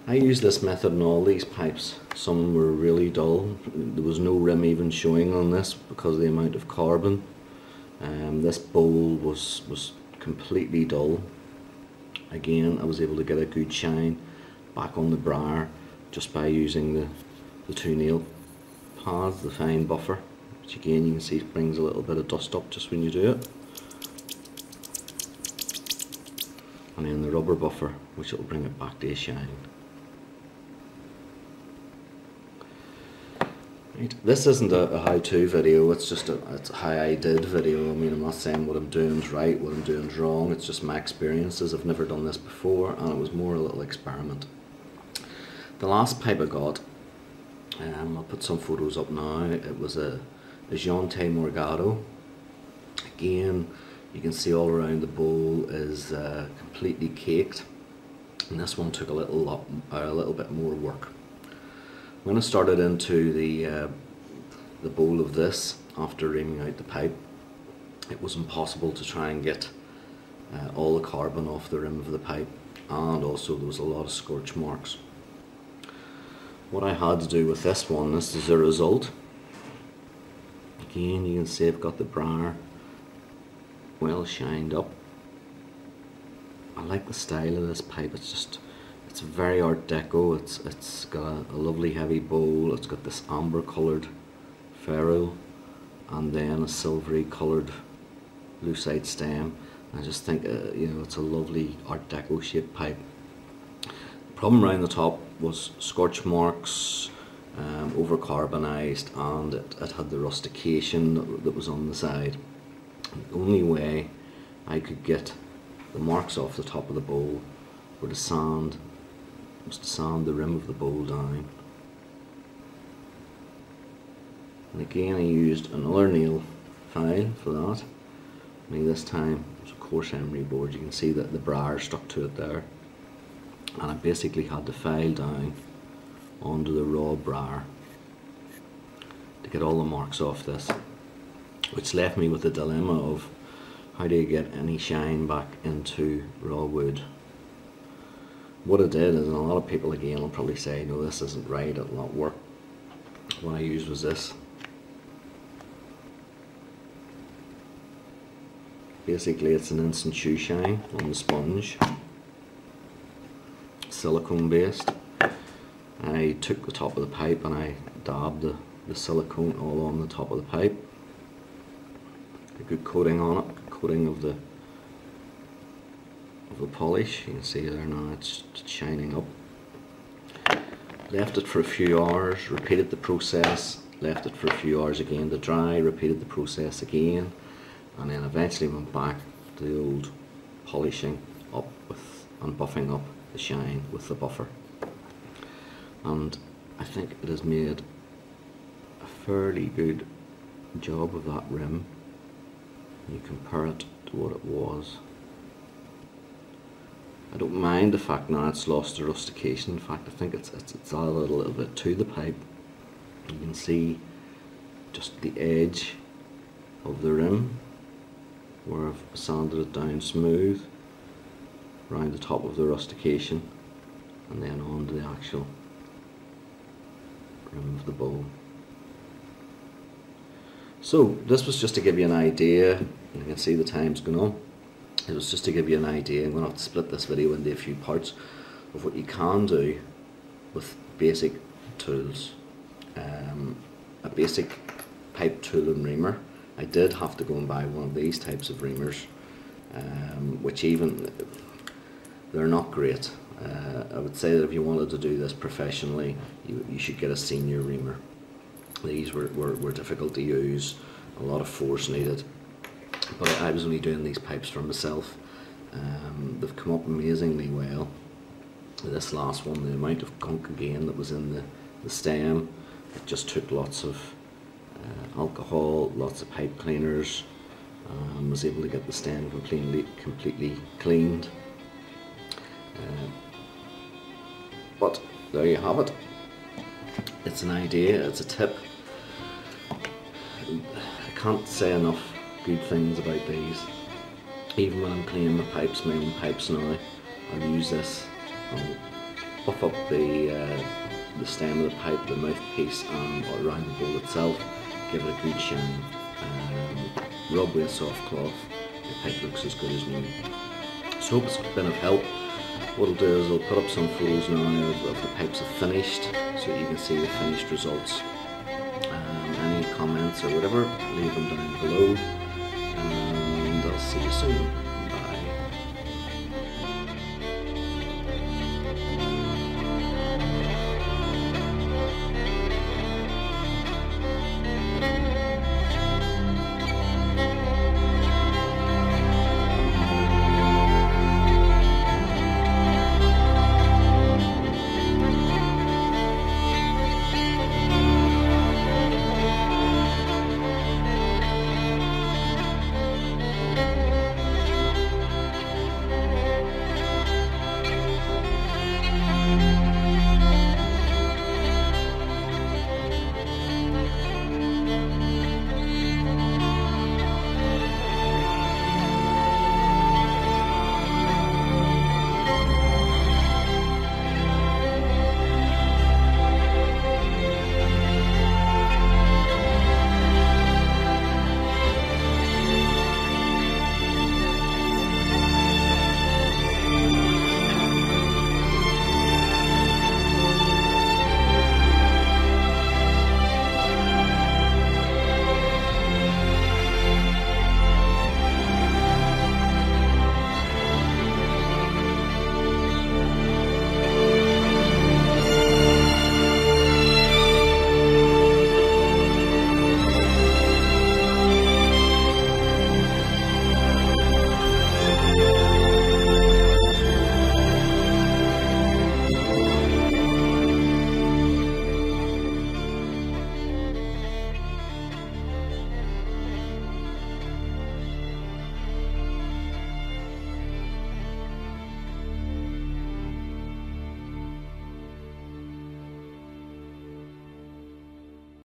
I used this method on all these pipes. Some were really dull. There was no rim even showing on this because of the amount of carbon. This bowl was completely dull. Again, I was able to get a good shine back on the briar just by using the two nail pads, the fine buffer, which again you can see brings a little bit of dust up just when you do it. And then the rubber buffer, which will bring it back to a shine. Right. This isn't a how-to video, it's just it's how I did video. I mean, I'm not saying what I'm doing is right, what I'm doing is wrong, it's just my experiences. I've never done this before and it was more a little experiment. The last pipe I got, I'll put some photos up now, it was a Giante Morgado. Again, you can see all around the bowl is completely caked, and this one took a little bit more work. When I started into the bowl of this, after reaming out the pipe, it was impossible to try and get all the carbon off the rim of the pipe, and also there was a lot of scorch marks. What I had to do with this one, this is the result. Again, you can see I've got the briar well shined up. I like the style of this pipe. It's very art deco. It's got a lovely heavy bowl. It's got this amber coloured ferrule and then a silvery coloured lucite stem. I just think you know, it's a lovely art deco shaped pipe. The problem around the top was scorch marks, over carbonized, and it had the rustication that was on the side. The only way I could get the marks off the top of the bowl were to sand the rim of the bowl down. And again, I used another nail file for that. Only this time it was a coarse emery board. You can see that the briar stuck to it there, and I basically had to file down onto the raw briar to get all the marks off this, which left me with the dilemma of how do you get any shine back into raw wood. What I did is, and a lot of people again will probably say, no, this isn't right, it'll not work. What I used was this. Basically it's an instant shoe shine on the sponge, silicone based. I took the top of the pipe and I dabbed the silicone all on the top of the pipe. A good coating on it, good coating of the polish. You can see there now it's shining up. Left it for a few hours, repeated the process, left it for a few hours again to dry, repeated the process again, and then eventually went back to the old polishing up and buffing up the shine with the buffer. And I think it has made a fairly good job of that rim. You compare it to what it was. I don't mind the fact now it's lost the rustication. In fact, I think it's added a little bit to the pipe. You can see just the edge of the rim where I've sanded it down smooth around the top of the rustication and then onto the actual rim of the bowl. So this was just to give you an idea. You can see the time's gone on. It was just to give you an idea. I'm going to have to split this video into a few parts of what you can do with basic tools. A basic pipe tool and reamer. I did have to go and buy one of these types of reamers, which even, they're not great. I would say that if you wanted to do this professionally, you should get a senior reamer. These were difficult to use, a lot of force needed. But I was only doing these pipes for myself. They've come up amazingly well. This last one, the amount of gunk again that was in the stem, it just took lots of alcohol, lots of pipe cleaners, was able to get the stem completely cleaned. But there you have it. It's an idea, it's a tip. I can't say enough good things about these. Even when I'm cleaning my own pipes now, I'll use this. I'll buff up the stem of the pipe, the mouthpiece, and around the bowl itself. Give it a good shine. Rub with a soft cloth. The pipe looks as good as new. So hope it's been of help. What I'll do is I'll put up some photos now of the pipes have finished, so you can see the finished results. Any comments or whatever, leave them down below, and I'll see you soon.